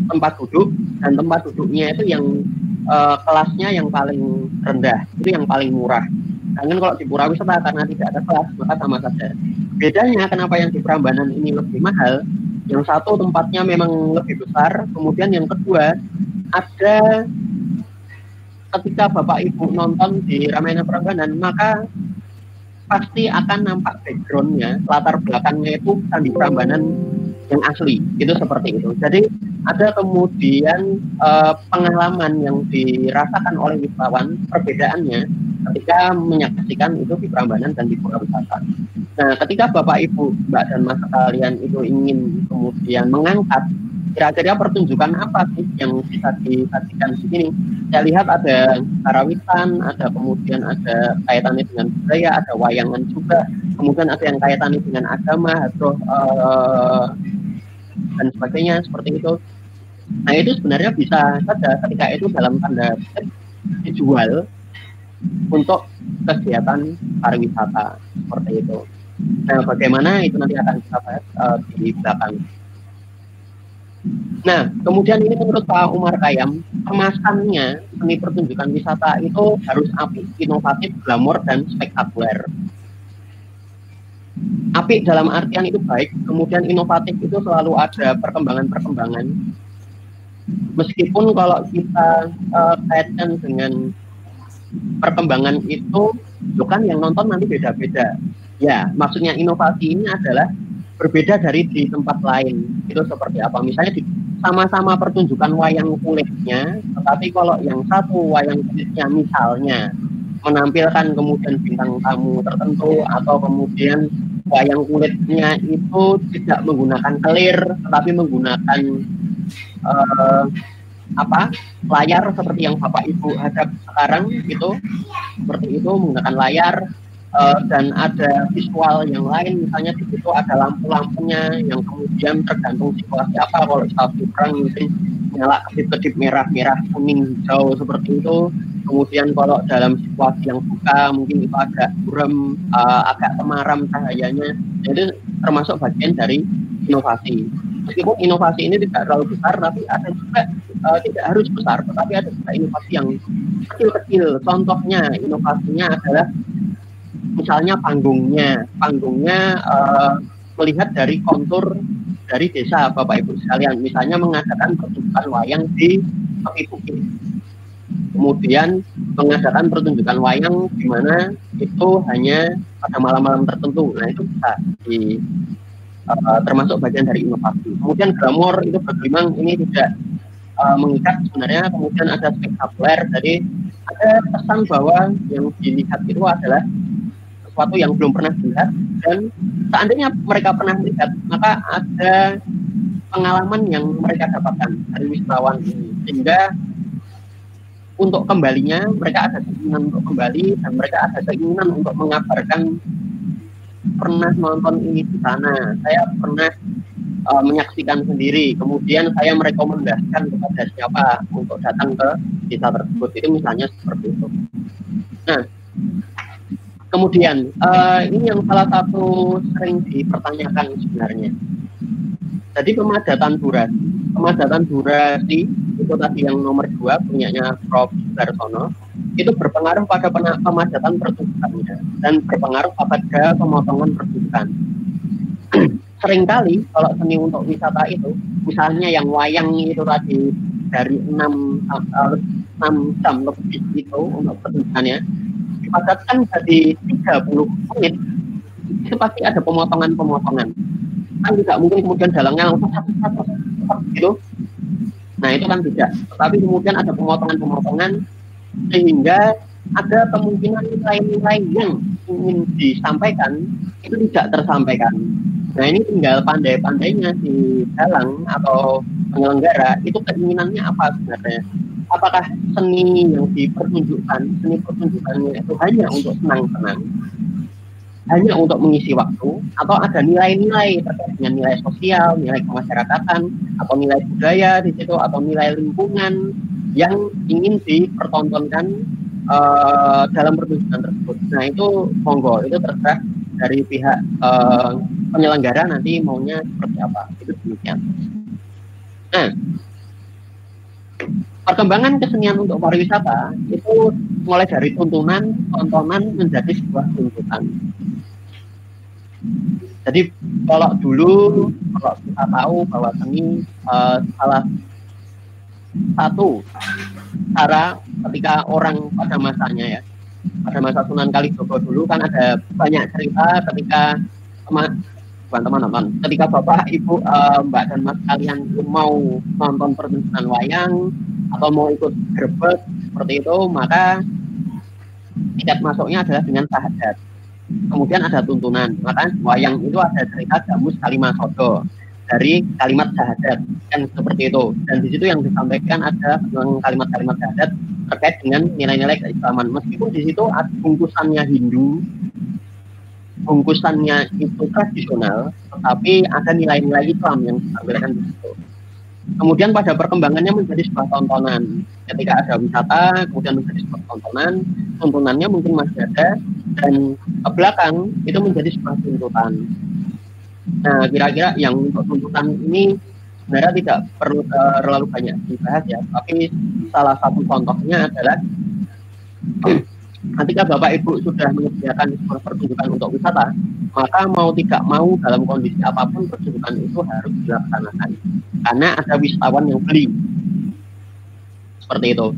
tempat duduk, dan tempat duduknya itu yang kelasnya yang paling rendah, itu yang paling murah. Namun kalau di Pura Wisata karena tidak ada kelas, maka sama saja. Bedanya kenapa yang di Prambanan ini lebih mahal, yang satu tempatnya memang lebih besar, kemudian yang kedua ada ketika Bapak Ibu nonton di Ramayana Prambanan, maka pasti akan nampak backgroundnya, latar belakangnya itu Candi Prambanan yang asli, itu seperti itu. Jadi ada kemudian pengalaman yang dirasakan oleh wisatawan, perbedaannya ketika menyaksikan itu di Prambanan dan di Pura Wisata. Nah, ketika Bapak Ibu, Mbak dan Mas sekalian itu ingin kemudian mengangkat kira-kira pertunjukan apa sih yang bisa disajikan di sini? Saya lihat ada karawitan, ada kemudian ada kaitannya dengan budaya, ada wayangan juga, kemudian ada yang kaitannya dengan agama atau dan sebagainya seperti itu. Nah, itu sebenarnya bisa saja ketika itu dalam tanda dijual untuk kegiatan pariwisata seperti itu. Nah, bagaimana itu nanti akan kita bahas di belakang. Nah, kemudian ini menurut Pak Umar Khayyam, kemasannya seni pertunjukan wisata itu harus apik, inovatif, glamor, dan spektakuler. Apik dalam artian itu baik, kemudian inovatif itu selalu ada perkembangan-perkembangan. Meskipun kalau kita kaitkan dengan perkembangan itu, kan yang nonton nanti beda-beda. Ya, maksudnya inovasi ini adalah berbeda dari di tempat lain. Itu seperti apa? Misalnya sama-sama pertunjukan wayang kulitnya, tetapi kalau yang satu wayang kulitnya misalnya menampilkan kemudian bintang tamu tertentu, atau kemudian wayang kulitnya itu tidak menggunakan kelir, tetapi menggunakan layar seperti yang Bapak Ibu hadap sekarang itu, seperti itu menggunakan layar. Dan ada visual yang lain, misalnya di situ ada lampu-lampunya yang kemudian tergantung situasi apa. Kalau situasi perang mungkin nyala kedip-kedip merah, kuning, hijau seperti itu. Kemudian kalau dalam situasi yang buka mungkin itu agak buram, agak temaram cahayanya. Jadi termasuk bagian dari inovasi. Meskipun inovasi ini tidak terlalu besar, tapi ada juga tidak harus besar, tetapi ada juga inovasi yang kecil-kecil. Contohnya inovasinya adalah misalnya panggungnya melihat dari kontur dari desa Bapak Ibu sekalian, misalnya mengadakan pertunjukan wayang di tepi bukit, kemudian mengadakan pertunjukan wayang di mana itu hanya pada malam-malam tertentu. Nah, itu bisa termasuk bagian dari inovasi. Kemudian glamor itu bergelimang, ini tidak mengikat sebenarnya. Kemudian ada spektakuler, jadi ada pesan bahwa yang dilihat itu adalah sesuatu yang belum pernah dilihat, dan seandainya mereka pernah melihat, maka ada pengalaman yang mereka dapatkan dari wisatawan ini, sehingga untuk kembalinya mereka ada keinginan untuk kembali, dan mereka ada keinginan untuk mengabarkan pernah nonton ini di sana, saya pernah menyaksikan sendiri, kemudian saya merekomendasikan kepada siapa untuk datang ke desa tersebut. Itu misalnya seperti itu. Nah, kemudian ini yang salah satu sering dipertanyakan sebenarnya. Jadi pemadatan durasi itu tadi yang nomor 2 punyanya Prof. Darsono, itu berpengaruh pada pemadatan pertunjukannya dan berpengaruh pada pemotongan pertunjukan. Seringkali kalau seni untuk wisata itu, misalnya yang wayang itu tadi dari 6 jam lebih itu untuk pertunjukannya, dipadatkan jadi 30 menit, itu pasti ada pemotongan-pemotongan. Kan tidak mungkin kemudian dalangnya langsung satu gitu. Nah, itu kan tidak. Tetapi kemudian ada pemotongan-pemotongan sehingga ada kemungkinan nilai-nilai yang ingin disampaikan itu tidak tersampaikan. Nah, ini tinggal pandai-pandainya si dalang atau penyelenggara itu keinginannya apa sebenarnya. Apakah seni yang dipertunjukkan, seni pertunjukannya itu hanya untuk senang-senang, hanya untuk mengisi waktu, atau ada nilai-nilai terkait dengan nilai sosial, nilai kemasyarakatan, atau nilai budaya di situ, atau nilai lingkungan yang ingin dipertontonkan dalam pertunjukan tersebut. Nah, itu monggo, itu terserah dari pihak penyelenggara nanti maunya seperti apa. Itu demikian. Nah, perkembangan kesenian untuk pariwisata itu mulai dari tuntunan, tontonan menjadi sebuah tuntutan. Jadi kalau dulu kalau kita tahu bahwa seni salah satu cara ketika orang pada masanya ya, pada masa Sunan Kalijogo dulu kan ada banyak cerita ketika teman-teman, ketika bapak, ibu, mbak dan mas kalian mau nonton pertunjukan wayang atau mau ikut grebek seperti itu, maka tiket masuknya adalah dengan sahadat. Kemudian ada tuntunan, maka wayang itu ada cerita Damus Kalimasodo dari kalimat sahadat kan seperti itu, dan di situ yang disampaikan ada kalimat-kalimat sahadat terkait dengan nilai-nilai keislaman, meskipun di situ bungkusannya Hindu, bungkusannya itu tradisional, tetapi ada nilai-nilai Islam yang ditampilkan di situ. Kemudian pada perkembangannya menjadi sebuah tontonan. Ketika ada wisata, kemudian menjadi sebuah tontonan, tuntunannya mungkin masih ada, dan ke belakang itu menjadi sebuah tuntutan. Nah, kira-kira yang untuk tuntutan ini sebenarnya tidak perlu terlalu banyak dibahas ya, tapi salah satu contohnya adalah ketika Bapak Ibu sudah menyediakan pertunjukan untuk wisata, maka mau tidak mau dalam kondisi apapun pertunjukan itu harus dilaksanakan karena ada wisatawan yang beli. Seperti itu.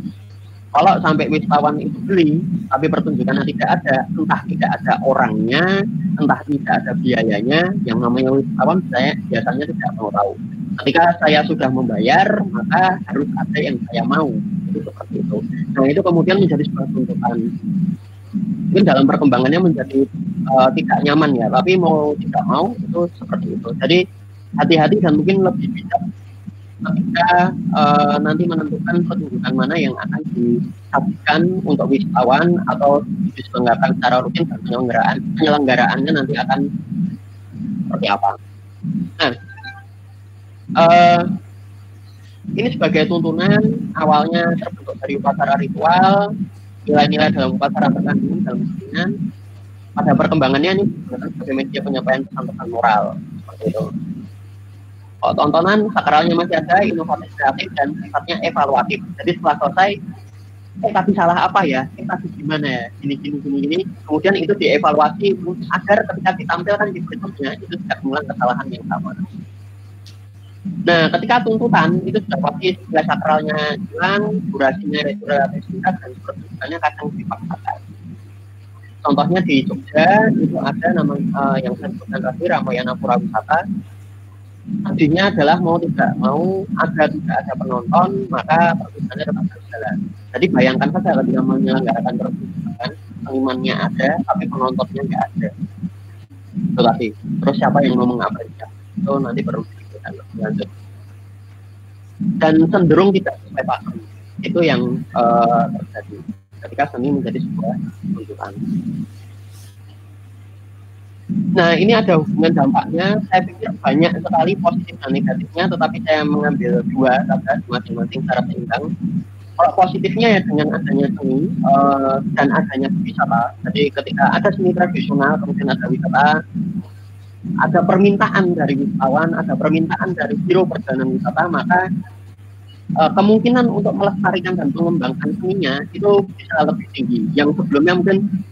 Kalau sampai wisatawan itu beli tapi pertunjukannya tidak ada, entah tidak ada orangnya, entah tidak ada biayanya, yang namanya wisatawan saya biasanya tidak mau tahu. Ketika saya sudah membayar, maka harus ada yang saya mau. Itu seperti itu. Nah, itu kemudian menjadi sebuah tuntutan. Mungkin dalam perkembangannya menjadi tidak nyaman ya, tapi mau tidak mau itu seperti itu. Jadi hati-hati dan mungkin lebih bijak ketika nanti menentukan pertunjukan mana yang akan disajikan untuk wisatawan atau diselenggarakan secara rutin, dan penyelenggaraannya nanti akan seperti apa. Nah, ini sebagai tuntunan awalnya terbentuk dari upacara ritual, nilai-nilai dalam upacara terkandung dalam kesenian. Pada perkembangannya ini digunakan sebagai media penyampaian pesan-pesan moral seperti itu. Kalau tontonan sakralnya masih ada, inovatif, kreatif, dan sifatnya evaluatif. Jadi setelah selesai, tadi salah apa ya? Tadi gimana ya? Gini. Kemudian itu dievaluasi agar ketika ditampilkan di berikutnya itu tidak mengulang kesalahan yang sama. Nah, ketika tuntutan itu sudah pasti nilai sakralnya hilang, durasinya relatif singkat, dan pertunjukannya kadang dipaksakan. Contohnya di Jogja itu ada nama yang saya sebutkan tadi, Ramayana Pura Wisata. Tadinya adalah mau tidak mau agar tidak ada penonton, maka pertunjukannya tetap berjalan. Jadi bayangkan saja ketika menyelenggarakan pertunjukan, senimannya ada, tapi penontonnya nggak ada. Itu tadi. Terus siapa yang mau mengapresiasi? Itu nanti perlu dipikirkan lebih lanjut. Dan cenderung tidak sesuai pakem. Itu yang terjadi ketika seni menjadi sebuah tuntutan. Nah, ini ada hubungan dampaknya. Saya pikir banyak sekali positif dan negatifnya, tetapi saya mengambil dua saja masing-masing secara seimbang. Kalau positifnya ya dengan adanya seni dan adanya wisata. Jadi ketika ada seni tradisional, kemudian ada wisata, ada permintaan dari wisatawan, ada permintaan dari biro perjalanan wisata, maka kemungkinan untuk melestarikan dan mengembangkan seninya itu bisa lebih tinggi. Yang sebelumnya mungkin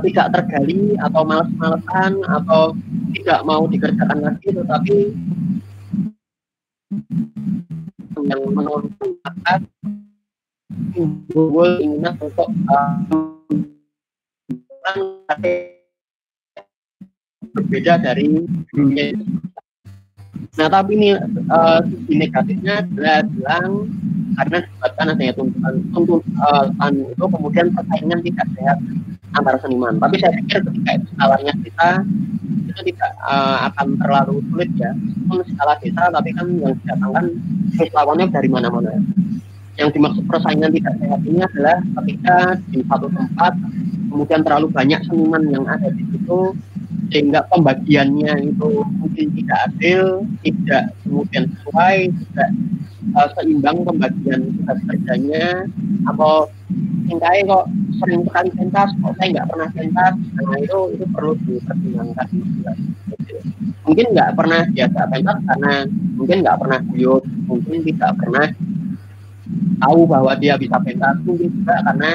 tidak tergali atau malas-malasan atau tidak mau dikerjakan lagi, tetapi yang menonton akan timbul inginnya untuk berbeda dari dunia. Nah, tapi ini sisi negatifnya adalah bilang karena disebabkan adanya tuntutan itu kemudian persaingan tidak sehat antara seniman. Tapi saya pikir ketika itu skalanya kita itu tidak akan terlalu sulit ya. Meskipun skala desa, tapi kan yang didatangkan wisatawan dari mana-mana. Yang dimaksud persaingan tidak sehat ini adalah ketika di satu tempat kemudian terlalu banyak seniman yang ada di situ, sehingga pembagiannya itu mungkin tidak adil, tidak kemudian sesuai, tidak seimbang pembagian tugas kerjanya, atau tingkahnya kok sering sekali pentas, kok saya nggak pernah pentas. Nah, itu perlu dipertimbangkan. Mungkin nggak pernah biasa pentas karena mungkin nggak pernah guyup, mungkin tidak pernah tahu bahwa dia bisa pentas, mungkin juga karena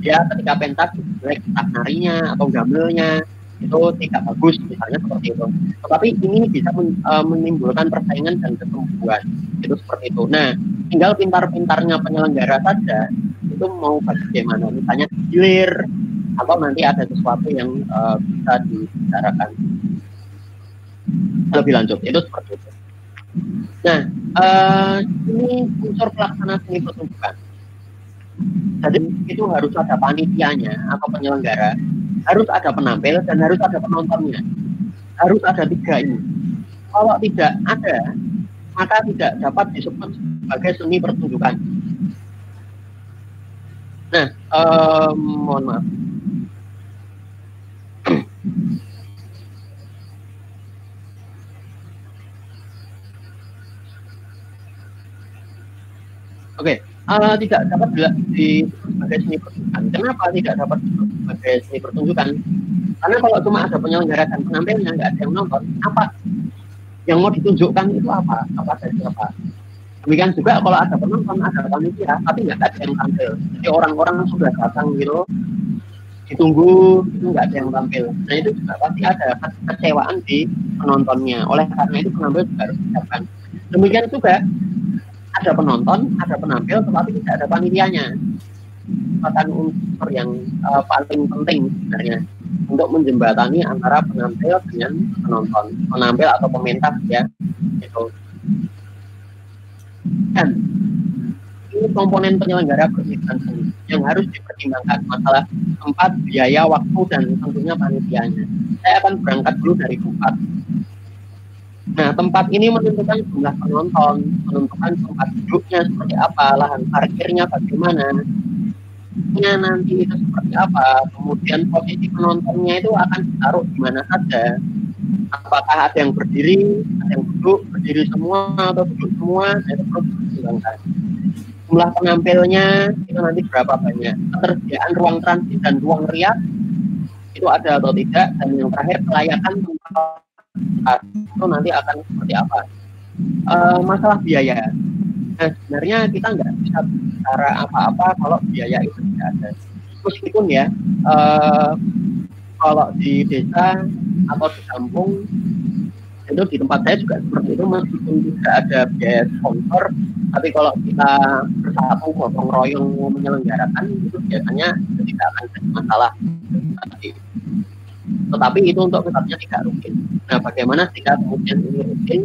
dia ketika pentas jelek entah narinya atau gamelnya itu tidak bagus misalnya seperti itu. Tetapi ini bisa menimbulkan persaingan dan kesembuhan itu seperti itu. Nah, tinggal pintar-pintarnya penyelenggara saja itu mau bagaimana, misalnya hilir atau nanti ada sesuatu yang bisa dibicarakan lebih lanjut itu seperti itu. Nah, ini unsur pelaksana seni pertunjukan. Jadi itu harus ada panitianya atau penyelenggara, harus ada penampil dan harus ada penontonnya. Harus ada 3 ini. Kalau tidak ada, maka tidak dapat disebut sebagai seni pertunjukan. Nah, mohon maaf. Oke, tidak dapat disebut sebagai seni pertunjukan. Kenapa tidak dapat disebut sebagai seni pertunjukan? Karena kalau cuma ada penyelenggara dan penampilnya, nggak ada yang nonton, apa yang mau ditunjukkan itu apa? Apa dari apa? Demikian juga kalau ada penonton, ada panitia, tapi nggak ada yang tampil. Jadi orang-orang sudah datang gitu, ditunggu, itu nggak ada yang tampil. Nah itu juga pasti ada kekecewaan di penontonnya. Oleh karena itu penampil juga harus disiapkan. Demikian juga ada penonton, ada penampil, tetapi tidak ada panitianya. Merupakan unsur yang paling penting sebenarnya untuk menjembatani antara penampil dengan penonton, penampil atau pementas ya. Itu. Dan ini komponen penyelenggara pertunjukan seni yang harus dipertimbangkan masalah tempat, biaya, waktu, dan tentunya panitianya. Saya akan berangkat dulu dari tempat. Nah, tempat ini menentukan jumlah penonton, menentukan tempat duduknya seperti apa, lahan parkirnya bagaimana, nanti itu seperti apa, kemudian posisi penontonnya itu akan ditaruh di mana saja. Apakah ada yang berdiri, ada yang duduk, berdiri semua atau duduk semua, itu perlu dipertimbangkan. Jumlah penampilnya itu nanti berapa banyak, ketersediaan ruang transit dan ruang riak itu ada atau tidak, dan yang terakhir kelayakan tempat itu nanti akan seperti apa. Masalah biaya, nah sebenarnya kita nggak bisa bicara apa-apa kalau biaya itu tidak ada. Meskipun ya kalau di desa atau di kampung itu di tempat saya juga seperti itu, meskipun tidak ada biaya sponsor, tapi kalau kita bersatu gotong royong menyelenggarakan itu biasanya tidak akan jadi masalah. Tetapi itu untuk tetapnya tidak rutin. Nah, bagaimana jika kemudian ini rutin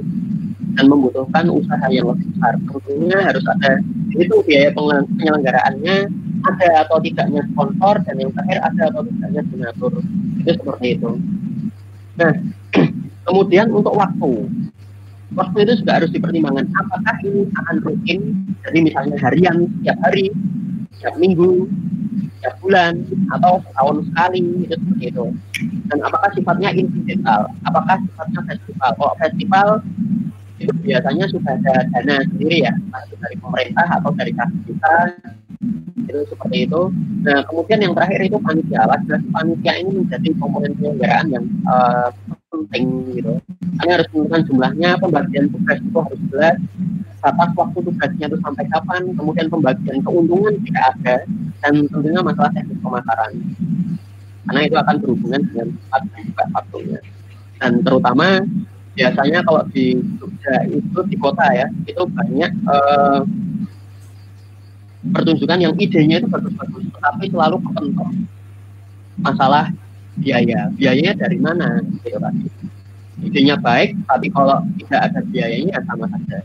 dan membutuhkan usaha yang lebih besar? Tentunya harus ada itu biaya penyelenggaraannya, ada atau tidaknya sponsor, dan yang terakhir ada atau tidaknya donatur. Itu seperti itu. Nah, kemudian untuk waktu itu juga harus dipertimbangkan. Apakah ini akan rutin? Jadi misalnya harian, setiap hari, setiap minggu, setiap bulan, atau setahun sekali, itu seperti itu. Dan apakah sifatnya insidental? Apakah sifatnya festival? Kalau festival itu biasanya sudah ada dana sendiri ya, dari pemerintah atau dari kas kita, itu seperti itu. Nah, kemudian yang terakhir itu panitia. Panitia ini menjadi komponen penyelenggaraan yang penting gitu. Hanya harus menentukan jumlahnya, pembagian tugas itu harus jelas, batas waktu tugasnya itu sampai kapan, kemudian pembagian keuntungan jika ada, dan tentunya masalah teknis pemasaran. Karena itu akan berhubungan dengan tempat dan juga waktunya. Dan terutama biasanya kalau di Jogja itu di kota ya, itu banyak pertunjukan yang idenya itu bagus-bagus, tetapi selalu kepentok masalah biaya. Biayanya dari mana? Gitu tadi. Idenya baik, tapi kalau tidak ada biayanya sama saja.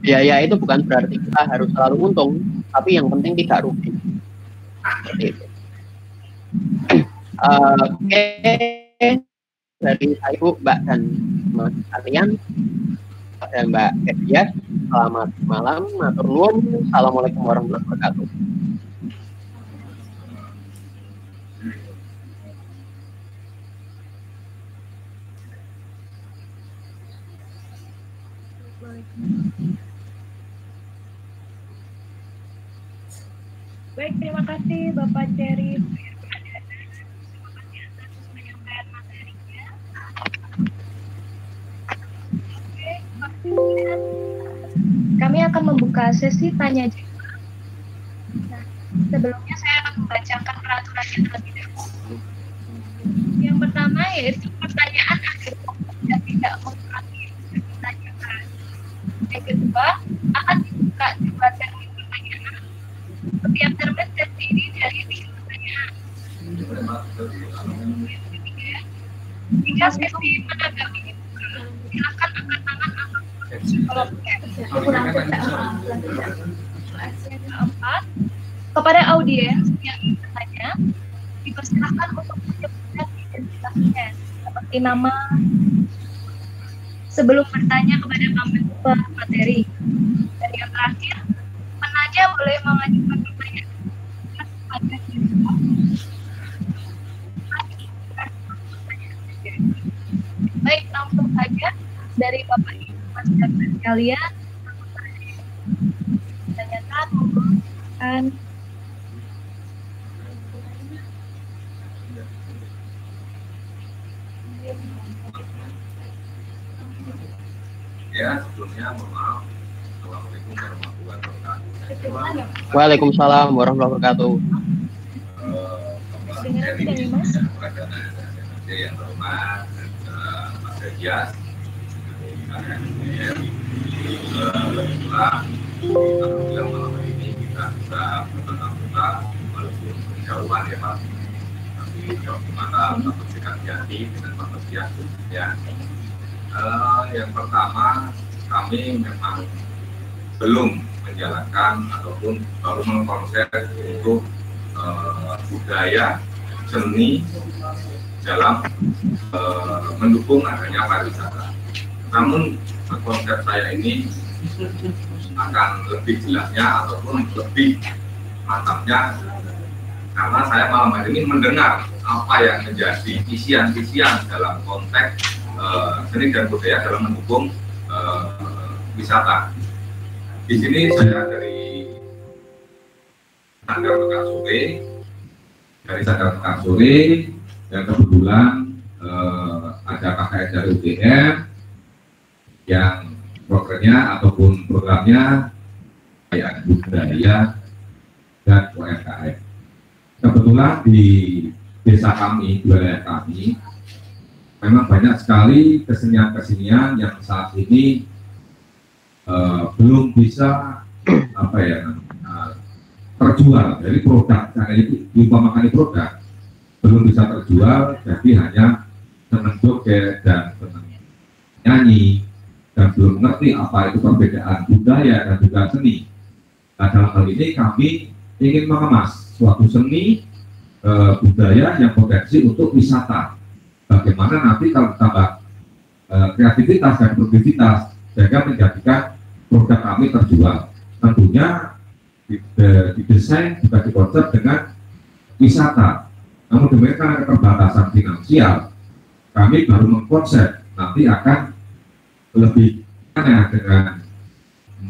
Biaya itu bukan berarti kita harus selalu untung, tapi yang penting tidak rugi. Seperti itu. Oke, dari saya Bu, Mbak dan Mas kalian, ada Mbak Edias. Selamat malam, matur nuwun. Assalamualaikum warahmatullahi wabarakatuh. Baik, terima kasih Bapak Cherry. Kami akan membuka sesi tanya jawab. Nah, sebelumnya saya akan membacakan peraturannya terlebih dahulu. Yang pertama yaitu pertanyaan akhir yang tidak mengurangi ditanyakan. Yang kedua, akan dibuka 2 termin pertanyaan. Setiap termin terdiri dari 3 pertanyaan. Yang ketiga, jika sesi menanggapi dibuka, silakan angkat tangan atau kalau yang keempat, kepada audiens yang ingin bertanya, dipersilahkan untuk menyebutkan identitasnya seperti nama sebelum bertanya kepada pemateri. Dan yang terakhir, penanya boleh mengajukan pertanyaan pada baik, langsung saja dari Bapak Ibu Mas dan sekalian, tanyakan dan ya, sebelumnya mohon maaf. Assalamualaikum warahmatullahi wabarakatuh. Waalaikumsalam warahmatullahi wabarakatuh. Yang terhormat Mas Dias, alhamdulillah malam ini kita bisa bertatap-muka walaupun berjauhan ya Pak, tapi jauh kemana tetap bersikap hati dengan Pak Dias ya. Yang pertama, kami memang belum menjalankan ataupun baru mengkonsep untuk budaya seni dalam mendukung adanya pariwisata. Namun konsep saya ini akan lebih jelasnya ataupun lebih mantapnya karena saya malam hari ini mendengar apa yang menjadi isian-isian dalam konteks seni dan budaya dalam mendukung wisata. Di sini saya dari Sanggar Mekar Sore, dan kebetulan ada KKN dari UGM yang programnya ataupun programnya kayak budaya dan UMKM. Kebetulan di desa kami, di wilayah kami, memang banyak sekali kesenian-kesenian yang saat ini belum bisa terjual dari produk, karena itu diumpamakan produk belum bisa terjual, jadi hanya seneng joget dan seneng nyanyi dan belum mengerti apa itu perbedaan budaya dan juga seni. Nah, dalam hal ini kami ingin mengemas suatu seni budaya yang potensi untuk wisata. Bagaimana nanti kalau ditambah kreativitas dan produktivitas sehingga menjadikan produk kami terjual. Tentunya didesain juga dikonsep dengan wisata. Namun demikian karena keterbatasan finansial, kami baru mengkonsep nanti akan lebih dengan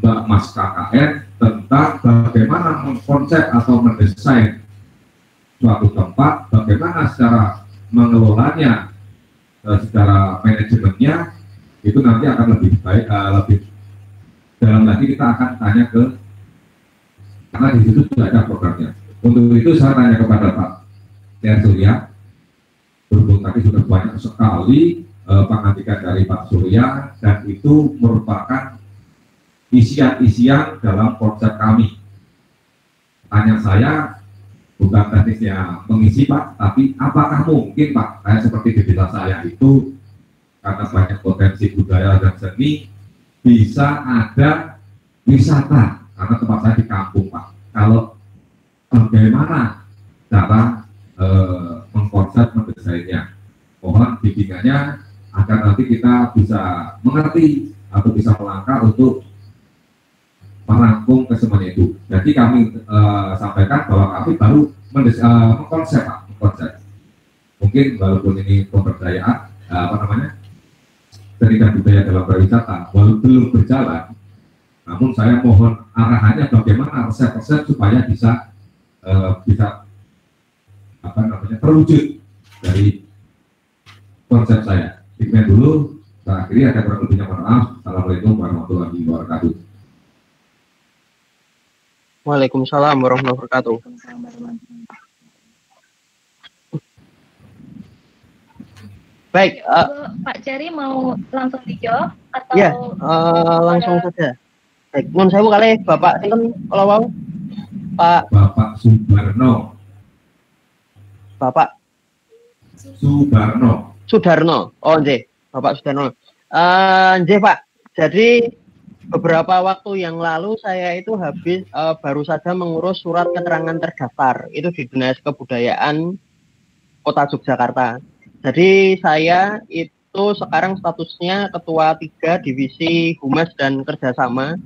Mbak Mas KKN tentang bagaimana mengkonsep atau mendesain suatu tempat, bagaimana secara mengelolanya, secara manajemennya itu nanti akan lebih baik, lebih dalam lagi kita akan tanya ke, karena di situ sudah ada programnya. Untuk itu saya tanya kepada Pak Surya, berhubung tadi sudah banyak sekali pengantikan dari Pak Surya dan itu merupakan isian-isian dalam konsep kami. Tanya saya bukan teknisnya mengisi Pak, tapi apakah mungkin Pak, kayak seperti di desa saya itu karena banyak potensi budaya dan seni bisa ada wisata karena tempat saya di kampung Pak. Kalau bagaimana cara mengkonsep mendesainnya, mohon bimbingannya agar nanti kita bisa mengerti atau bisa melangkah untuk merangkum kesemuanya itu. Jadi kami sampaikan bahwa kami baru mengkonsep Pak, mengkonsep. Mungkin walaupun ini pemberdayaan seni dan budaya dalam pariwisata walaupun belum berjalan, namun saya mohon arahannya bagaimana resep-resep supaya bisa terwujud dari konsep saya. Demikian dulu, saya akhiri, ada kurang lebihnya mohon maaf. Assalamualaikum warahmatullahi wabarakatuh. Waalaikumsalam warahmatullahi wabarakatuh. Waalaikumsalam warahmatullahi wabarakatuh. Baik, Pak Jerry mau langsung dijawab atau ya, langsung saja. Baik, mohon saya kali Bapak sinten kalau mau Pak Subarno. Bapak Subarno. Sudarno. Oh, nggih, Bapak Sudarno. Nggih, Pak. Jadi beberapa waktu yang lalu saya itu habis baru saja mengurus surat keterangan terdaftar itu di Dinas Kebudayaan Kota Yogyakarta. Jadi saya itu sekarang statusnya Ketua 3 Divisi Humas dan Kerjasama.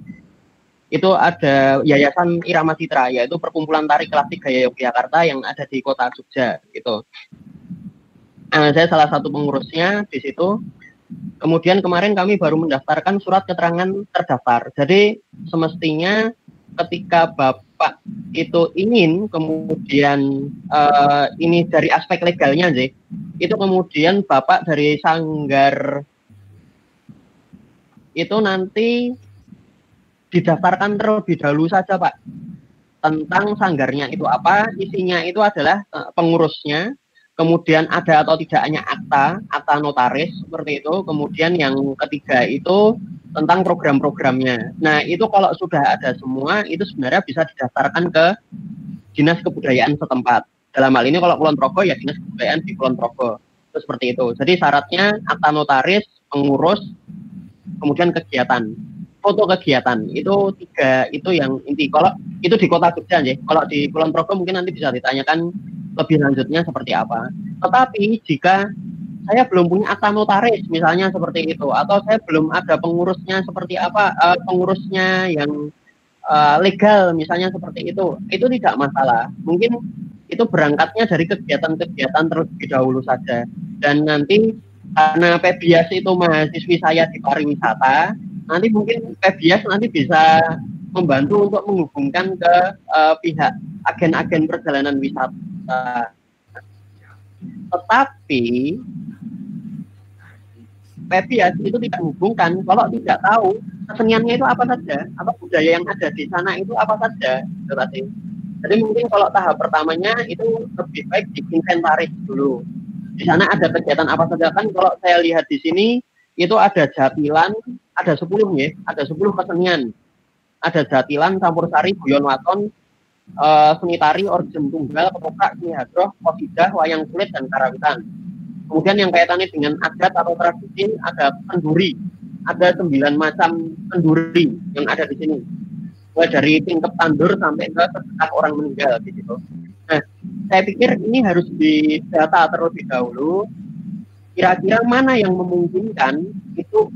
Itu ada Yayasan Irama Citra, yaitu perkumpulan tari klasik gaya Yogyakarta yang ada di Kota Jogja. Gitu. Saya salah satu pengurusnya di situ. Kemudian kemarin kami baru mendaftarkan surat keterangan terdaftar. Jadi semestinya ketika Bapak itu ingin kemudian ini dari aspek legalnya sih, itu kemudian Bapak dari Sanggar itu nanti didaftarkan terlebih dahulu saja Pak, tentang sanggarnya itu apa, isinya itu adalah pengurusnya, kemudian ada atau tidaknya akta notaris seperti itu, kemudian yang ketiga itu tentang program-programnya. Nah itu kalau sudah ada semua itu sebenarnya bisa didaftarkan ke Dinas Kebudayaan setempat. Dalam hal ini kalau Kulon Progo ya Dinas Kebudayaan di Kulon Progo. Itu seperti itu. Jadi syaratnya akta notaris, pengurus, kemudian kegiatan. Foto kegiatan itu 3 itu yang inti. Kalau itu di Kota Jogja ya. Kalau di Kulon Progo mungkin nanti bisa ditanyakan lebih lanjutnya seperti apa. Tetapi jika saya belum punya akta notaris misalnya seperti itu, atau saya belum ada pengurusnya seperti apa, pengurusnya yang legal misalnya seperti itu tidak masalah. Mungkin itu berangkatnya dari kegiatan-kegiatan terlebih dahulu saja. Dan nanti karena PBIAS itu mahasiswi saya di pariwisata, nanti mungkin PBIAS nanti bisa membantu untuk menghubungkan ke pihak agen-agen perjalanan wisata. Tetapi PBIAS itu tidak menghubungkan kalau tidak tahu keseniannya itu apa saja, atau budaya yang ada di sana itu apa saja. Jadi mungkin kalau tahap pertamanya itu lebih baik diinventaris dulu. Di sana ada kegiatan apa saja, kan kalau saya lihat di sini itu ada jatilan, ada 10 ya, ada 10 kesenian. Ada jatilan, campur sari, guyon waton, seni tari, orjem tunggal, ketoprak, seni hadroh, qasidah, wayang kulit, dan karawitan. Kemudian yang kaitannya dengan adat atau tradisi ada kenduri, ada 9 macam kenduri yang ada di sini. Mulai dari tingkep tandur sampai ke sedekah orang meninggal di situ. Nah, saya pikir ini harus didata terlebih dahulu. Kira-kira mana yang memungkinkan itu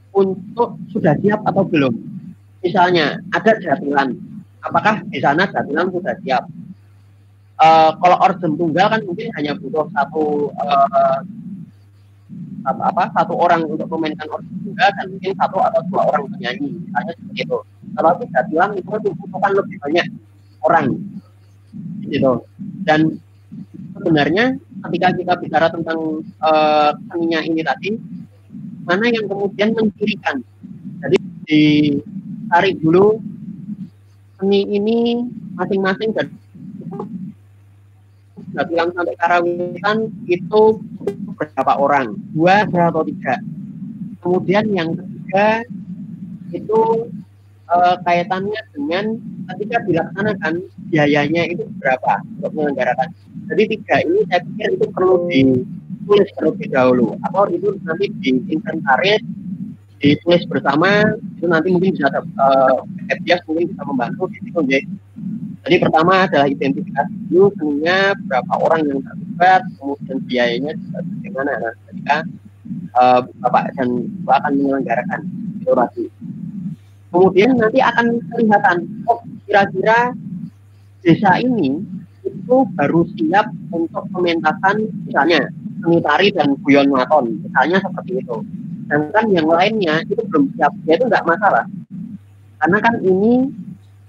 untuk sudah siap atau belum. Misalnya ada jatilan, apakah di sana jatilan sudah siap? Kalau orjem tunggal kan mungkin hanya butuh satu orang untuk memainkan orjem tunggal dan mungkin 1 atau 2 orang penyanyi, misalnya seperti itu. Kalau jatilan itu membutuhkan lebih banyak orang, gitu. Dan sebenarnya ketika kita bicara tentang seninya ini tadi, mana yang kemudian mencirikan? Jadi ditarik dulu seni ini masing-masing dari jatilan sampai karawitan itu berapa orang, 2 atau 3. Kemudian yang ketiga itu kaitannya dengan ketika dilaksanakan biayanya itu berapa untuk menyelenggarakan. Jadi 3 ini saya pikir itu perlu ditulis terlebih dahulu, atau itu nanti diinventaris, ditulis bersama. Itu nanti mungkin bisa ada FBS mungkin bisa membantu di situ ya. Jadi pertama adalah identifikasi dulu seninya, berapa orang yang terlibat, kemudian biayanya juga bagaimana. Nah, ketika Bapak dan Bapak akan menyelenggarakan itu tadi. Kemudian nanti akan kelihatan, oh kira-kira desa ini itu baru siap untuk pementasan misalnya seni tari dan guyon waton, misalnya seperti itu. Sedangkan yang lainnya itu belum siap, ya itu nggak masalah. Karena kan ini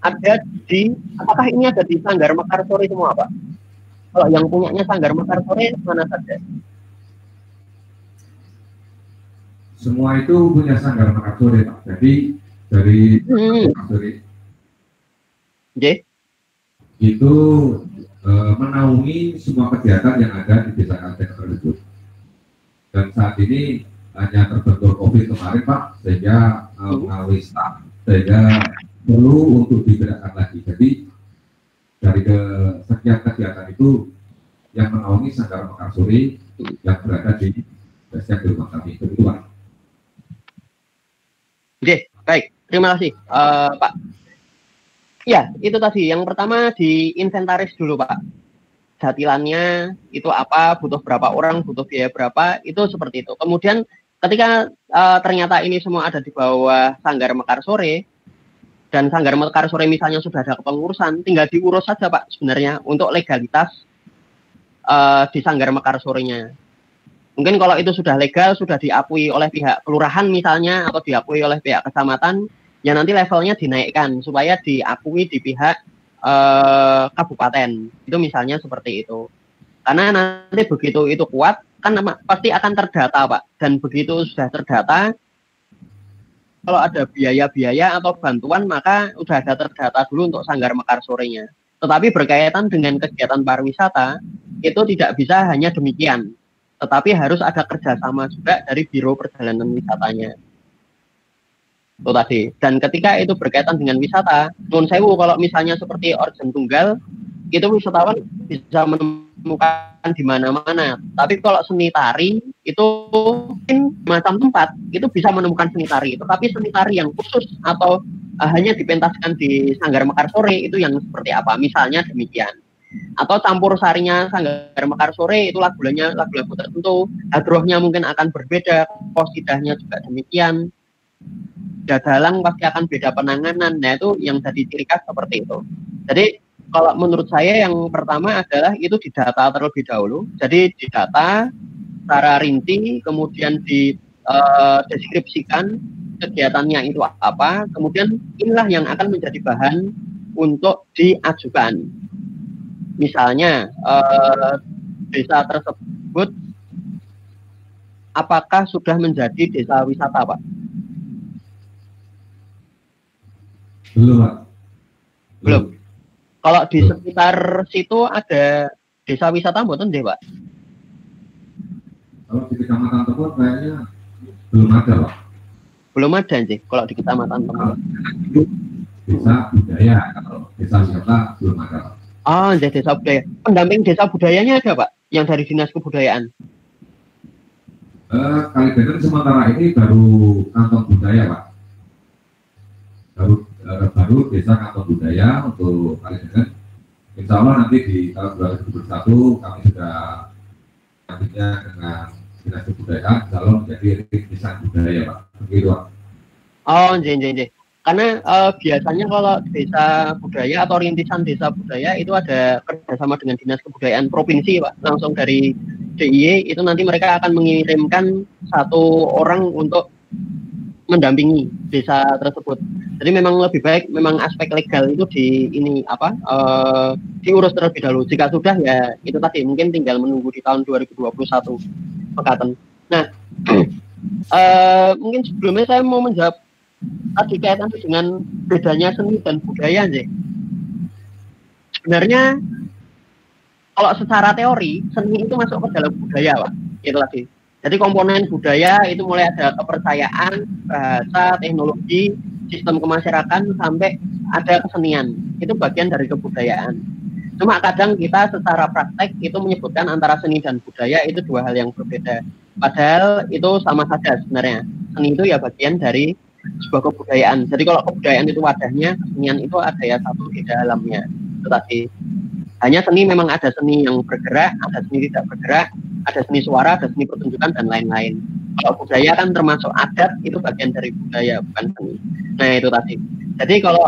ada apakah ini ada di Sanggar Mekarsari semua Pak? Kalau yang punyanya Sanggar Mekarsari mana saja? Semua itu punya Sanggar Mekarsari Pak. Jadi dari Mekarsari Oke. Itu menaungi semua kegiatan yang ada di desa Kalteng tersebut. Dan saat ini hanya terbentur COVID kemarin Pak, sehingga melalui staff, sehingga perlu untuk digerakkan lagi. Jadi dari sekian kegiatan itu yang menaungi Sanggar Mekarsuri yang berada di desa di rumah kami. Begitu Pak. Oke, baik. Terima kasih Pak. Ya, itu tadi. Yang pertama di inventaris dulu Pak. Jatilannya itu apa, butuh berapa orang, butuh biaya berapa, itu seperti itu. Kemudian ketika ternyata ini semua ada di bawah Sanggar Mekarsuri, dan Sanggar Mekarsuri misalnya sudah ada kepengurusan, tinggal diurus saja Pak sebenarnya untuk legalitas di Sanggar Mekarsurinya. Mungkin kalau itu sudah legal, sudah diakui oleh pihak kelurahan misalnya, atau diakui oleh pihak kecamatan, ya nanti levelnya dinaikkan supaya diakui di pihak kabupaten. Itu misalnya seperti itu. Karena nanti begitu itu kuat, kan pasti akan terdata Pak. Dan begitu sudah terdata, kalau ada biaya-biaya atau bantuan, maka sudah ada terdata dulu untuk Sanggar Mekarsurinya. Tetapi berkaitan dengan kegiatan pariwisata, itu tidak bisa hanya demikian. Tetapi harus ada kerjasama juga dari Biro Perjalanan Wisatanya. Itu tadi. Dan ketika itu berkaitan dengan wisata, nun sewu kalau misalnya seperti Orjen Tunggal, itu wisatawan bisa menemukan di mana-mana. Tapi kalau seni tari itu mungkin macam tempat itu bisa menemukan seni tari itu. Tapi seni tari yang khusus atau hanya dipentaskan di Sanggar Mekarsuri itu yang seperti apa? Misalnya demikian. Atau campur sarinya Sanggar Mekarsuri itu lagu-lagu tertentu, hadrohnya mungkin akan berbeda, kosidahnya juga demikian. Dadalang pasti akan beda penanganan. Nah itu yang jadi ciri khas seperti itu. Jadi kalau menurut saya yang pertama adalah itu didata terlebih dahulu. Jadi didata secara rinci, kemudian dideskripsikan kegiatannya itu apa, kemudian inilah yang akan menjadi bahan untuk diajukan. Misalnya desa tersebut apakah sudah menjadi desa wisata Pak? Belum Pak. Belum. Kalau di sekitar situ ada desa wisata mboten deh Pak? Kalau di Kecamatan Tepur kayaknya belum ada Pak. Belum ada sih kalau di Kecamatan Tepur. Desa budaya, kalau desa wisata belum ada Pak. Oh, desa budaya. Pendamping desa budayanya ada Pak? Yang dari Dinas Kebudayaan? Kalibenden sementara ini baru kantong budaya Pak. Baru desa kantong budaya untuk Kalibenden. Insya Allah nanti di tahun 2021 kami sudah nantinya dengan Dinas Kebudayaan, insya Allah menjadi rintisan budaya Pak. Begitu Pak. Oh, jeng. Karena biasanya kalau desa budaya atau rintisan desa budaya itu ada kerjasama dengan Dinas Kebudayaan Provinsi Pak. Langsung dari DIY itu nanti mereka akan mengirimkan satu orang untuk mendampingi desa tersebut. Jadi memang lebih baik memang aspek legal itu diurus terlebih dahulu. Jika sudah ya itu tadi mungkin tinggal menunggu di tahun 2021 mekaten. Nah, mungkin sebelumnya saya mau menjawab tadi kaitan dengan bedanya seni dan budaya sih. Sebenarnya kalau secara teori seni itu masuk ke dalam budaya Pak. Itu tadi. Jadi komponen budaya itu mulai ada kepercayaan, bahasa, teknologi, sistem kemasyarakatan sampai ada kesenian. Itu bagian dari kebudayaan. Cuma kadang kita secara praktek itu menyebutkan antara seni dan budaya itu dua hal yang berbeda. Padahal itu sama saja sebenarnya. Seni itu ya bagian dari sebuah kebudayaan. Jadi kalau kebudayaan itu wadahnya, kesenian itu ada ya satu di dalamnya. Tetapi hanya seni memang ada seni yang bergerak, ada seni tidak bergerak, ada seni suara, ada seni pertunjukan dan lain-lain. Kalau budaya kan termasuk adat, itu bagian dari budaya, bukan seni. Nah itu tadi. Jadi kalau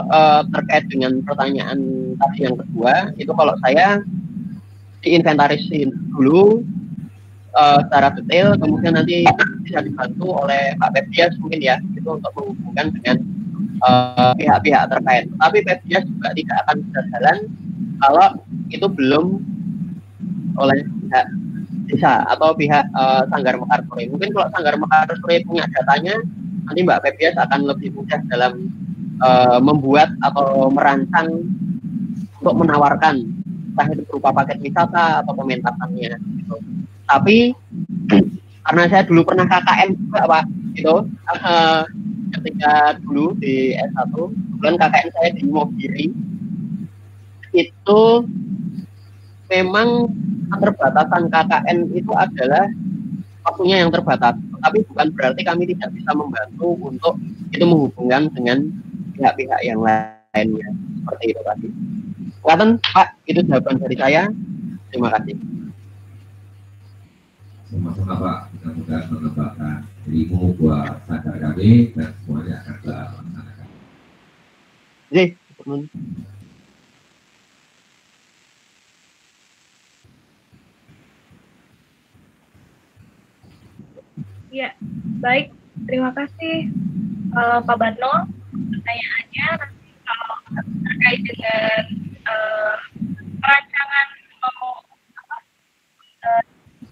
terkait dengan pertanyaan tadi yang kedua, itu kalau saya diinventarisin dulu secara detail, kemudian nanti bisa dibantu oleh Pak Pebdias mungkin ya, itu untuk menghubungkan dengan pihak-pihak terkait. Tapi Pebdias juga tidak akan bisa jalan kalau itu belum oleh pihak desa atau pihak Sanggar Mekarsuri. Mungkin kalau Sanggar Mekarsuri punya datanya, nanti Mbak Pebdias akan lebih mudah dalam membuat atau merancang untuk menawarkan entah itu berupa paket wisata atau pementasannya gitu. Tapi karena saya dulu pernah KKN juga Pak gitu, ketika dulu di S1 kemudian KKN saya di Mogiri itu memang keterbatasan KKN itu adalah waktunya yang terbatas, tapi bukan berarti kami tidak bisa membantu untuk itu menghubungkan dengan pihak-pihak yang lainnya seperti itu tadi. Kelihatan Pak, itu jawaban dari saya. Terima kasih. Sama-sama Pak, mudah-mudahan mengembangkan ilmu buat sadar kami dan semuanya akan dilaksanakan. Jadi, ya, baik. Terima kasih Pak Barno. Pertanyaannya nanti kalau terkait dengan perancangan mau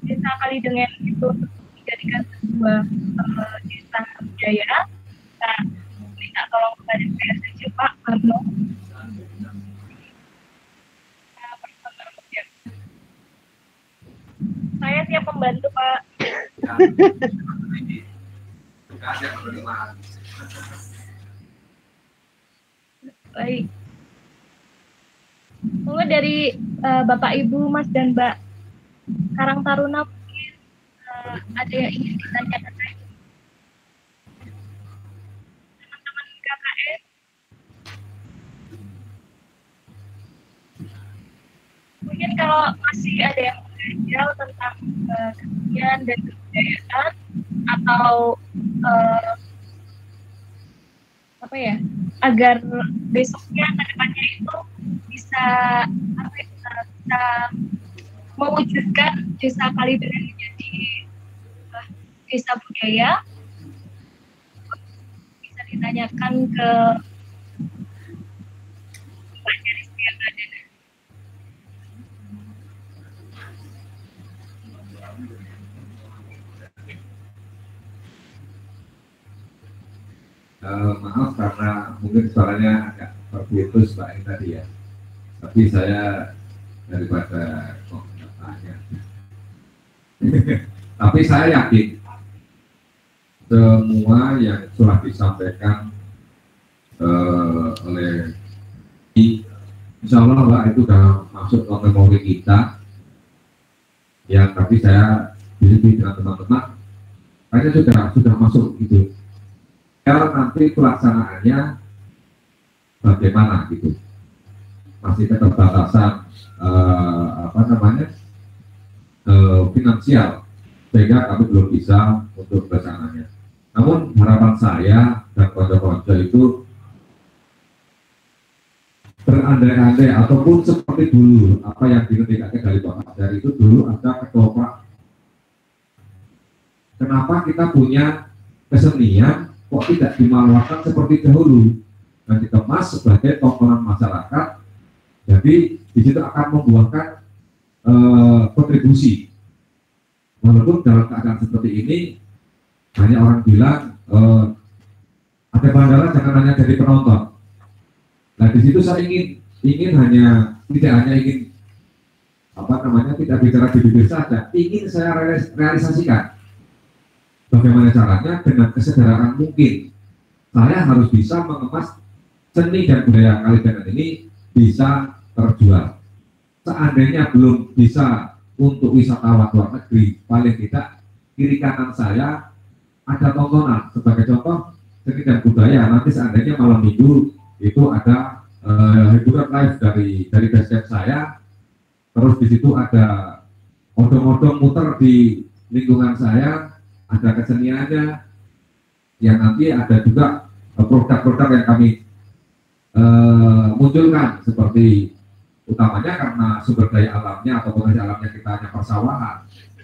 desa Kalidengen itu dijadikan sebuah desa budaya, kita minta tolong kepada PSSC Pak Barno. Saya siap membantu Pak. Baik. Mungkin dari Bapak Ibu Mas dan Mbak Karang Taruna mungkin ada yang ingin ditanyakan lagi. Teman-teman KKN. Mungkin kalau masih ada yang belajar tentang kesenian dan kebudayaan atau apa ya, agar besoknya ke depannya itu bisa mewujudkan desa Kalidengen menjadi desa budaya, bisa ditanyakan ke Pak Rizky yang ada. Maaf karena mungkin suaranya agak terputus Pak yang tadi ya, tapi saya daripada tanya tapi saya yakin semua yang telah disampaikan oleh insya Allah Pak itu sudah masuk ke memori kita yang tadi saya diskusi dengan teman-teman, kayaknya sudah masuk gitu. Kalau nanti pelaksanaannya bagaimana gitu, masih keterbatasan finansial sehingga kami belum bisa untuk pelaksananya. Namun harapan saya dan konco-konco itu berandai-andai ataupun seperti dulu apa yang diketikkan dari Bapak dari itu dulu ada ketoprak. Kenapa kita punya kesenian kok tidak dimanfaatkan seperti dahulu dan dikemas sebagai tontonan masyarakat, jadi di situ akan membuahkan kontribusi. Walaupun dalam keadaan seperti ini hanya orang bilang ada bandara jangan hanya jadi penonton. Nah di situ saya ingin hanya tidak hanya ingin tidak bicara di bibir saja, ingin saya realisasikan. Bagaimana caranya dengan kesederhanaan mungkin saya harus bisa mengemas seni dan budaya Kalidengen ini bisa terjual. Seandainya belum bisa untuk wisatawan luar negeri, paling tidak kiri kanan saya ada tontonan. Sebagai contoh seni dan budaya, nanti seandainya malam minggu itu ada hiburan live dari basecamp saya, terus di situ ada odong-odong muter di lingkungan saya, ada keseniannya, yang nanti ada juga produk-produk yang kami munculkan, seperti utamanya karena sumber daya alamnya atau potensi alamnya kita hanya persawahan,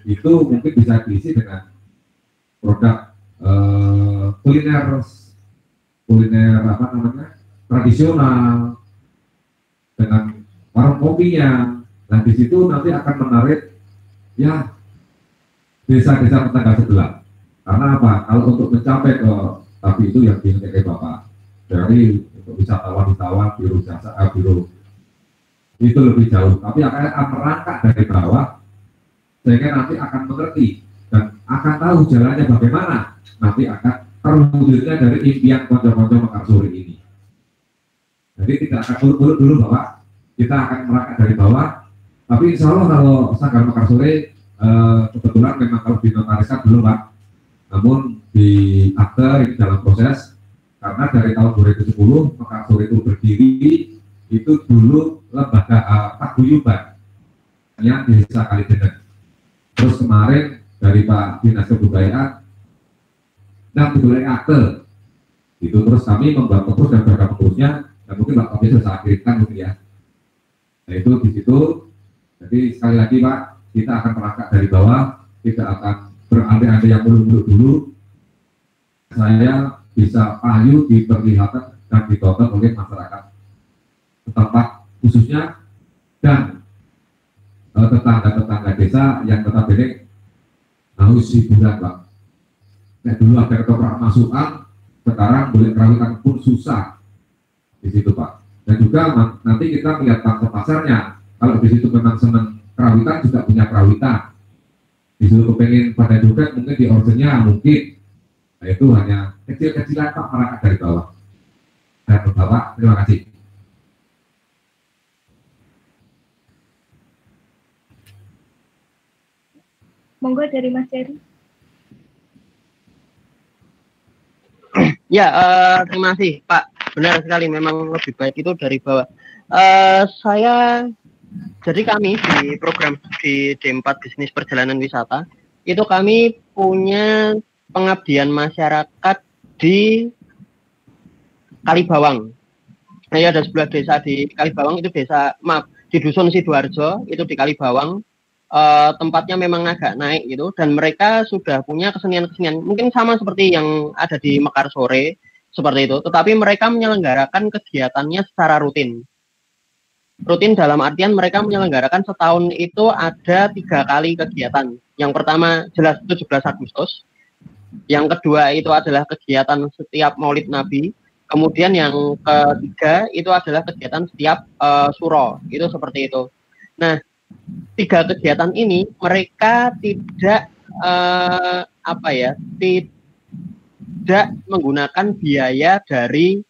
itu mungkin bisa diisi dengan produk kuliner tradisional dengan warung kopinya. Nah di situ nanti akan menarik ya desa-desa tetangga sebelah. Karena apa? Kalau untuk mencapai ke tapi itu yang diinginkan Bapak dari untuk wisatawan biro itu lebih jauh, tapi akan merangkak dari bawah sehingga nanti akan mengerti dan akan tahu jalannya bagaimana, nanti akan terwujudnya dari impian konco-konco Mekarsuri ini. Jadi tidak akan urut-urut dulu bahwa kita akan merangkak dari bawah, tapi insya Allah kalau Sanggar Mekarsuri kebetulan memang kalau dinotariskan belum Pak, namun di akte ini dalam proses, karena dari tahun 2010 Mekarsuri itu berdiri, itu dulu lembaga paguyuban yang di Desa Kalidenan. Terus kemarin dari Pak Dinas Kebudayaan dan dimulai akte itu, terus kami membuat pengurus dan berapa pengurusnya, dan mungkin Pak Tommy sudah saya kirimkan mungkin ya. Nah itu di situ. Jadi sekali lagi Pak, kita akan merangkak dari bawah, tidak akan berandai-andai yang muluk-muluk dulu. Saya bisa payu diperlihatkan dan ditonton oleh masyarakat setempat khususnya dan tetangga-tetangga desa yang notabene harus hiburan Pak. Nah dulu ada ketoprak masukan, sekarang boleh kerawitan pun susah di situ Pak. Dan juga nanti kita melihat pangsa pasarnya. Kalau di situ memang senang kerawitan, juga punya kerawitan. Di situ kepengen pada joget, mungkin di ordernya mungkin. Nah itu hanya kecil-kecilan Pak, merangkak dari bawah. Dan Bapak, terima kasih. Monggo dari Mas Heri. Ya, terima kasih Pak. Benar sekali, memang lebih baik itu dari bawah. Jadi kami di program di D4 Bisnis Perjalanan Wisata, itu kami punya pengabdian masyarakat di Kalibawang. Nah, ya ada sebuah desa di Kalibawang, itu di Dusun Sidoarjo, itu di Kalibawang. Tempatnya memang agak naik gitu, dan mereka sudah punya kesenian-kesenian mungkin sama seperti yang ada di Mekarsuri seperti itu, tetapi mereka menyelenggarakan kegiatannya secara rutin dalam artian mereka menyelenggarakan setahun itu ada 3 kali kegiatan. Yang pertama jelas 17 Agustus, yang kedua itu adalah kegiatan setiap Maulid Nabi, kemudian yang ketiga itu adalah kegiatan setiap Suro, itu seperti itu. Nah, 3 kegiatan ini mereka tidak tidak menggunakan biaya dari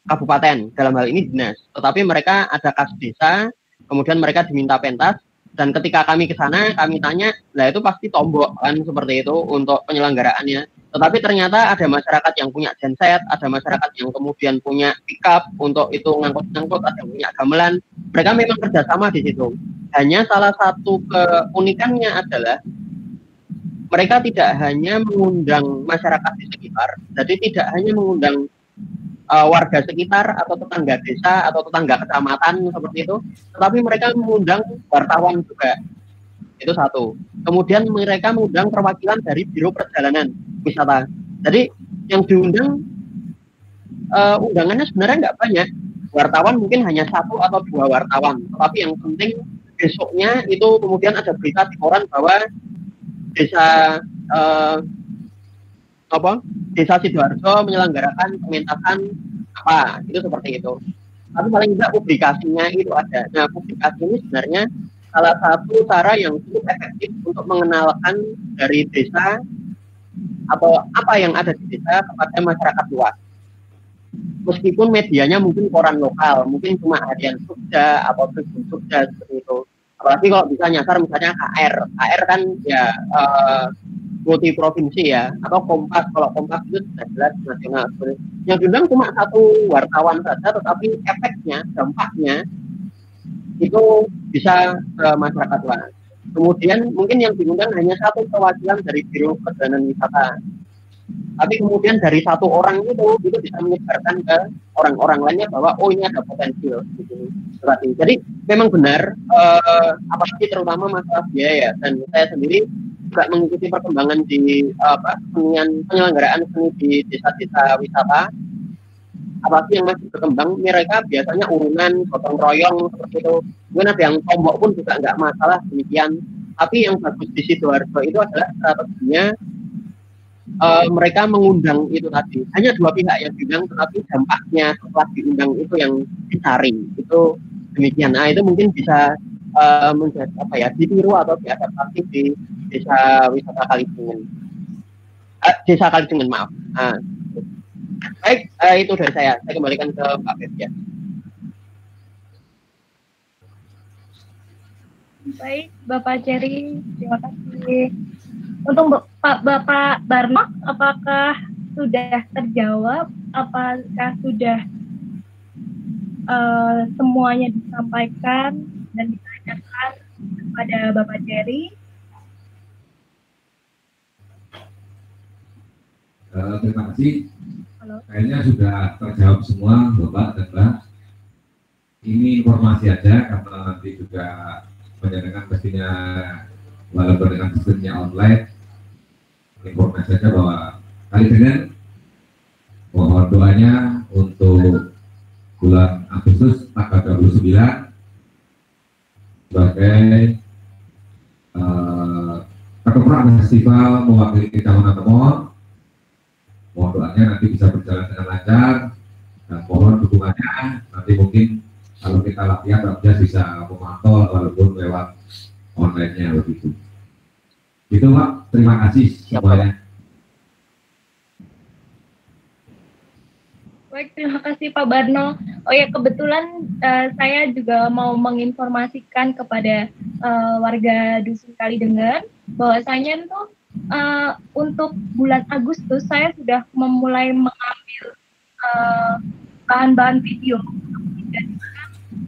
kabupaten, dalam hal ini dinas, tetapi mereka ada kas desa, kemudian mereka diminta pentas, dan ketika kami ke sana kami tanya, lah itu pasti tombok kan seperti itu untuk penyelenggaraannya. Tetapi ternyata ada masyarakat yang punya genset, ada masyarakat yang kemudian punya pickup untuk itu ngangkut-ngangkut, ada yang punya gamelan. Mereka memang kerjasama di situ. Hanya salah satu keunikannya adalah mereka tidak hanya mengundang masyarakat di sekitar, jadi tidak hanya mengundang warga sekitar atau tetangga desa atau tetangga kecamatan seperti itu, tetapi mereka mengundang wartawan juga. Itu satu. Kemudian mereka mengundang perwakilan dari Biro Perjalanan Wisata. Jadi yang diundang undangannya sebenarnya nggak banyak. Wartawan mungkin hanya 1 atau 2 wartawan. Tetapi yang penting besoknya itu kemudian ada berita di koran bahwa desa Desa Sidoarjo menyelenggarakan pementasan apa, itu seperti itu. Tapi paling tidak publikasinya itu ada. Nah, publikasi ini sebenarnya salah satu cara yang cukup efektif untuk mengenalkan dari desa atau apa yang ada di desa kepada masyarakat luas. Meskipun medianya mungkin koran lokal, mungkin cuma Harian Jogja atau Tribun Jogja seperti itu. Apalagi kalau bisa nyasar misalnya KR kan ya multi provinsi ya, atau Kompas. Kalau Kompas itu sudah jelas nasional. Yang diundang cuma 1 wartawan saja, tetapi efeknya, dampaknya itu bisa ke masyarakat luas. Kemudian mungkin yang diundang hanya 1 perwakilan dari Biro Perjalanan Wisata, tapi kemudian dari 1 orang itu bisa menyebarkan ke orang-orang lainnya bahwa ini ada potensial gitu. Jadi memang benar, apalagi terutama masalah biaya, dan saya sendiri juga mengikuti perkembangan di penyelenggaraan seni di desa-desa wisata. Apalagi yang masih berkembang, mereka biasanya urunan, gotong royong seperti itu. Mungkin ada yang tombok pun juga nggak masalah demikian. Tapi yang bagus di Sidoarjo itu adalah strateginya mereka mengundang itu tadi. Hanya 2 pihak yang diundang, tetapi dampaknya setelah diundang itu yang dicari. Itu demikian. Nah itu mungkin bisa menjadi apa ya, ditiru atau diadaptasi di desa wisata Kalisungan. Desa Kalisungan, maaf. Nah, baik, itu dari saya. Saya kembalikan ke Mbak Beb ya. Baik, Bapak Jerry, terima kasih. Untuk Bapak Barno, apakah sudah terjawab? Apakah sudah semuanya disampaikan dan ditanyakan kepada Bapak Jerry? Terima kasih. Halo. Kayaknya sudah terjawab semua, Bapak dan Mbak. Ini informasi aja karena nanti juga menjalankan pastinya walaupun dengan sistemnya online. Informasi saja bahwa kali ini mohon doanya untuk bulan Agustus tanggal 29 sebagai ketoprak festival mewakili Kecamatan Temon. Mohon doanya nanti bisa berjalan dengan lancar dan mohon dukungannya. Nanti mungkin kalau kita latihan bisa memantau walaupun lewat online-nya begitu. Gitu Pak, terima kasih semuanya. Baik, terima kasih Pak Barno. Oh ya, kebetulan saya juga mau menginformasikan kepada warga Dusun Kalidengar bahwasanya tuh untuk bulan Agustus saya sudah memulai mengambil bahan-bahan video dan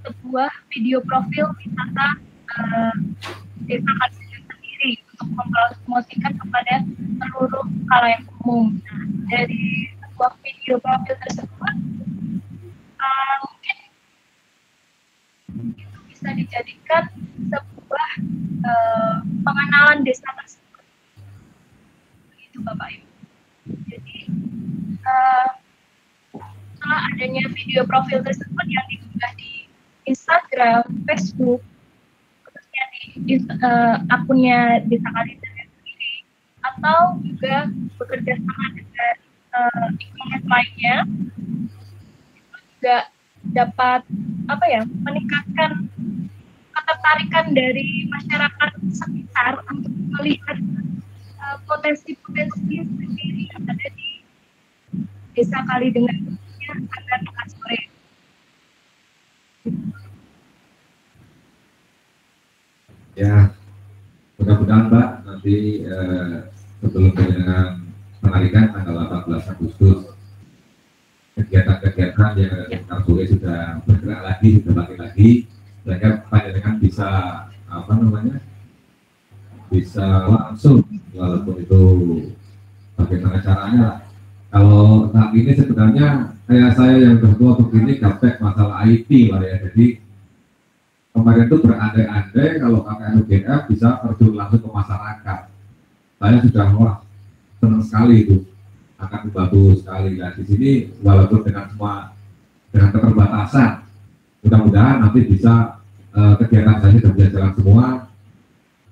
sebuah video profil wisata desa Kalidengar sendiri untuk mempromosikan kepada seluruh khalayak umum. Nah, dari sebuah video profil tersebut mungkin itu bisa dijadikan sebuah pengenalan desa tersebut. Begitu Bapak Ibu. Jadi setelah adanya video profil tersebut yang diunggah di Instagram, Facebook, khususnya di akunnya Desa Kalidengar sendiri, atau juga bekerja sama dengan e-commerce lainnya, itu juga dapat meningkatkan ketertarikan dari masyarakat sekitar untuk melihat potensi-potensi sendiri yang ada di Desa Kalidengar agar pekan sore. Ya, mudah-mudahan Mbak nanti sebelum dengan penarikan tanggal 18 Agustus kegiatan-kegiatan yang ada di Pekan Sore sudah bergerak lagi, sudah balik lagi, sehingga panjenengan bisa bisa langsung walaupun itu bagaimana caranya. Kalau saat ini sebenarnya kayak saya yang berdua begini gaptek masalah IT lah ya, jadi kemarin itu berandai-andai kalau KKN UGM bisa terjun langsung ke masyarakat. Saya sudah senang sekali itu, akan bagus sekali. Nah di sini walaupun dengan keterbatasan, mudah-mudahan nanti bisa kegiatan saya sudah bisa jalan semua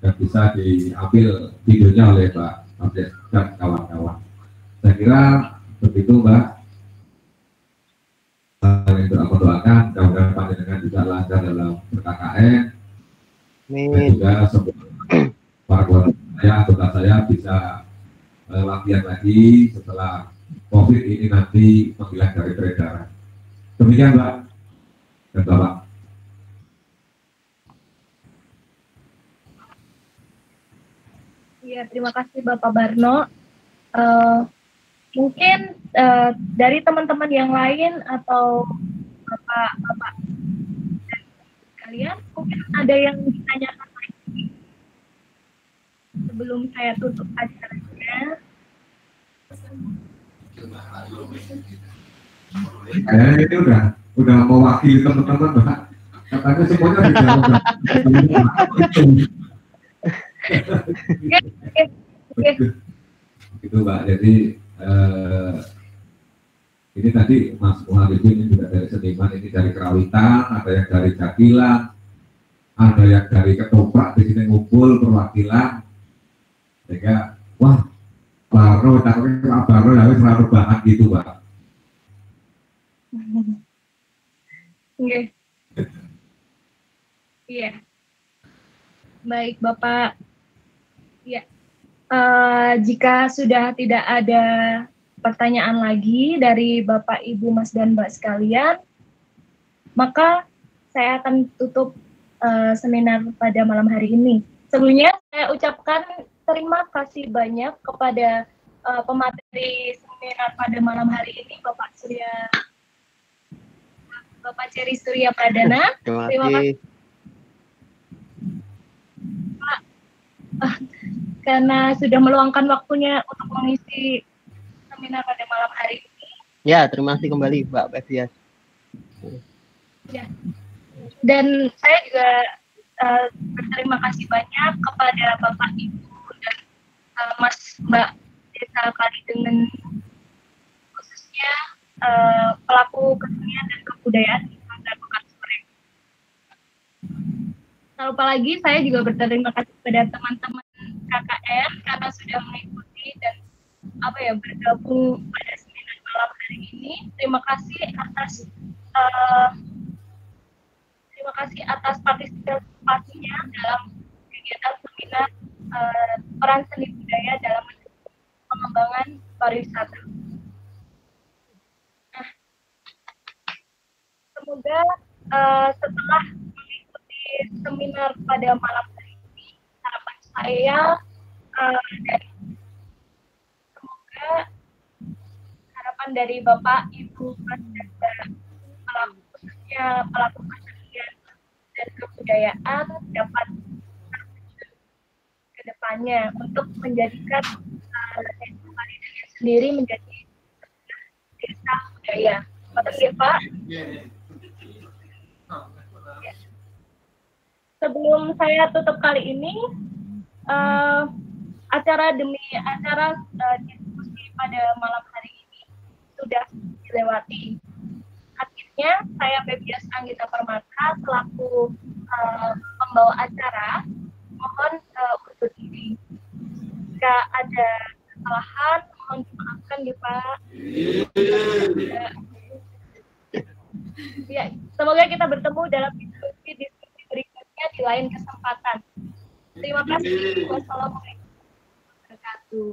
dan bisa diambil videonya oleh Mbak Abdes dan kawan-kawan. Saya kira begitu Mbak. Saya doakan mudah-mudahan panjenengan juga lancar dalam ber-KKN. Dan juga semua para keluarga saya, anggota saya bisa latihan lagi setelah COVID ini nanti menghilang dari peredaran. Demikian Mbak dan Bapak. Iya, terima kasih Bapak Barno. Mungkin dari teman-teman yang lain atau Bapak dan kalian mungkin ada yang ditanyakan lagi sebelum saya tutup acaranya. Ini udah mewakili teman-teman Mbak. Katanya semuanya dijawab. Oke. Gitu Mbak. Jadi ini tadi Mas Muharibin ini juga dari seniman, ini dari Kerawitan, ada yang dari Jagilan, ada yang dari Ketoprak, di sini ngumpul perwakilan, sehingga wah baru takutnya baru harus selalu banget gitu Pak. Oke. Iya. Baik, Bapak. Ya. Jika sudah tidak ada pertanyaan lagi dari Bapak, Ibu, Mas, dan Mbak sekalian, maka saya akan tutup seminar pada malam hari ini. Sebelumnya saya ucapkan terima kasih banyak kepada pemateri seminar pada malam hari ini, Bapak Cherry Surya Pradana. Terima kasih. Pak, karena sudah meluangkan waktunya untuk mengisi seminar pada malam hari ini. Ya, terima kasih kembali Mbak Febias. Ya. Dan saya juga berterima kasih banyak kepada Bapak, Ibu, dan Mas, Mbak Desa Kalidengen, khususnya pelaku kesenian dan kebudayaan di Mandar Sore. Tak lupa lagi, saya juga berterima kasih kepada teman-teman KKN karena sudah mengikuti dan bergabung pada seminar malam hari ini. Terima kasih atas partisipasinya dalam kegiatan seminar peran seni budaya dalam pengembangan pariwisata. Nah, semoga setelah mengikuti seminar pada malam hari ini, harapan saya dan semoga harapan dari Bapak, Ibu, Mas, dan khususnya pelaku kesenian dan kebudayaan dapat ke depannya untuk menjadikan desa Kalidengen sendiri menjadi desa budaya. Betul ya, Pak? Ya. Sebelum saya tutup kali ini, acara demi acara diskusi pada malam hari ini sudah dilewati. Akhirnya saya Febias Anggita Permata selaku pembawa acara mohon undur diri. Jika ada kesalahan mohon dimaafkan ya Pak. Ya, semoga kita bertemu dalam diskusi berikutnya di lain kesempatan. Terima kasih. Wassalamualaikum warahmatullahi wabarakatuh.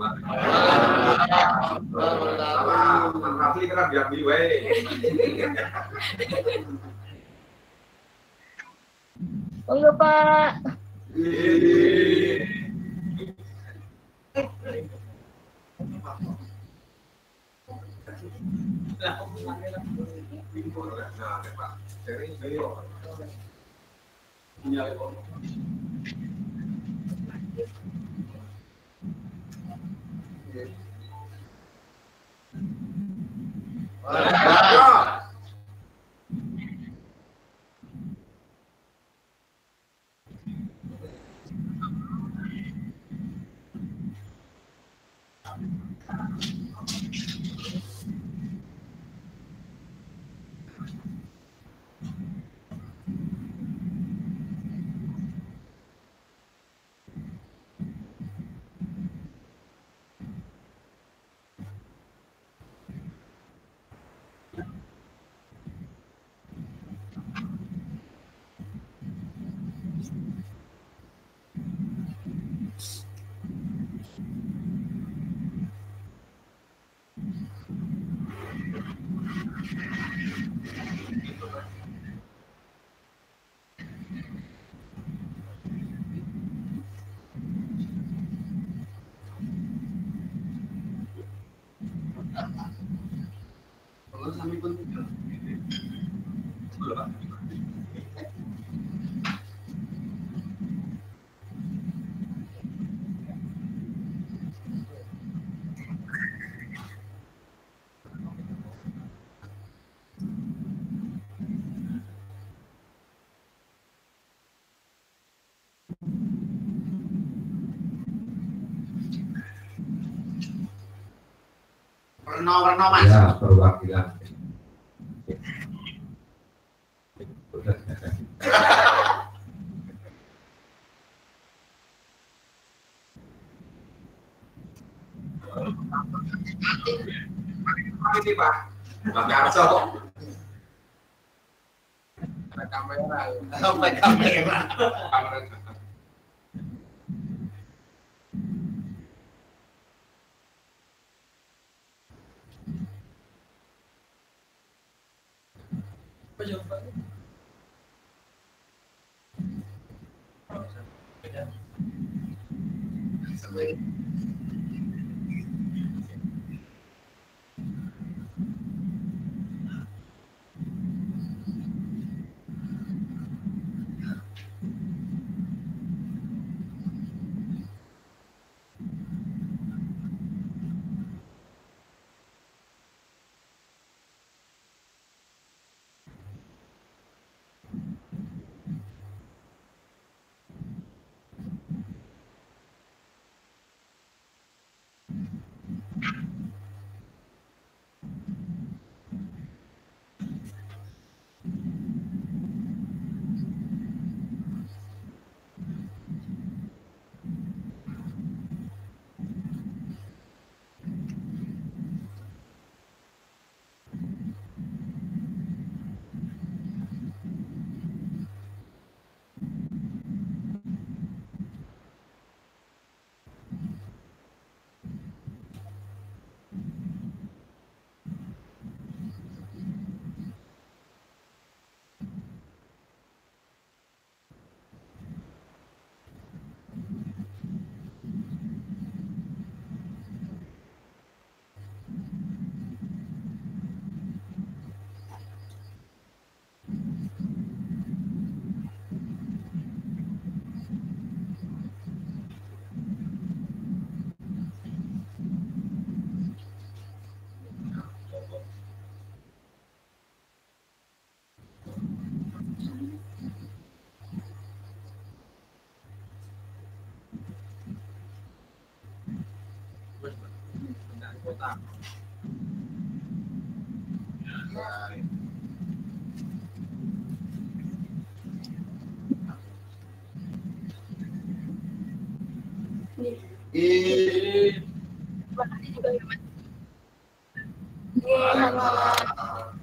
Monggo Pak. Ya, perwakilan. Ini Pak, Pak Karso. ada kamera ya. Sampai kamera. Apa jawabannya? Sampai kota. Terima kasih juga ya, Mas. Selamat malam.